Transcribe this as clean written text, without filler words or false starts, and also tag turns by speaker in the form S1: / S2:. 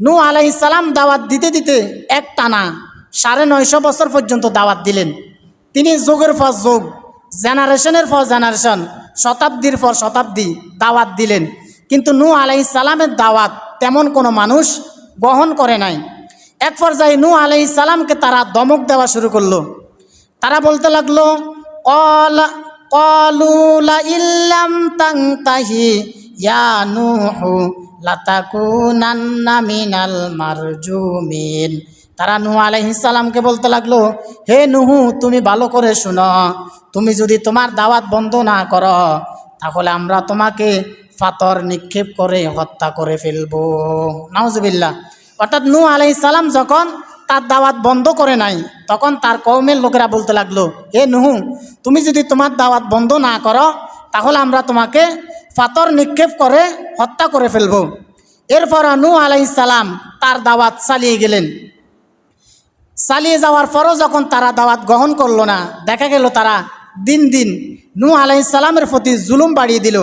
S1: নূহ আলাইহিস সালাম দাওয়াত দিতে দিতে এক টানা 950 বছর পর্যন্ত দাওয়াত দিলেন। তিনি যুগের পর যুগ, জেনারেশনের পর জেনারেশন, শতাব্দীর পর শতাব্দী দাওয়াত দিলেন, কিন্তু নূহ আলাইহিস সালামের দাওয়াত তেমন কোনো মানুষ গ্রহণ করে নাই। এক পর্যায়ে নূহ আলাইহিস সালামকে তারা দমক দেওয়া শুরু করলো। তারা বলতে লাগলো, ক্বালু লা ইল্লাম তানতাহি ইয়া নূহু লাতাকুনান্না মিনাল মারজুমিন। তারা নূহ আলাইহিস সালামকে বলতে লাগলো, হে নূহ, তুমি ভালো করে শুনো, তুমি যদি তোমার দাওয়াত বন্ধ না করো তাহলে আমরা তোমাকে পাথর নিক্ষেপ করে হত্যা করে ফেলবো। নাউজুবিল্লাহ। অর্থাৎ নূহ আলাইহিস সালাম যখন তার দাওয়াত বন্ধ করে নাই, তখন তার কওমের লোকেরা বলতে লাগলো, হে নূহ, তুমি যদি তোমার দাওয়াত বন্ধ না করো তাহলে আমরা তোমাকে পাথর নিক্ষেপ করে হত্যা করে ফেলবো। এরপর নূহ আলাইহিস সালাম তার দাওয়াত চালিয়ে গেলেন। চালিয়ে যাওয়ার পরও যখন তারা দাওয়াত গ্রহণ করলো না, দেখা গেল তারা দিন দিন নূহ আলাইহিস সালামের প্রতি জুলুম বাড়িয়ে দিল।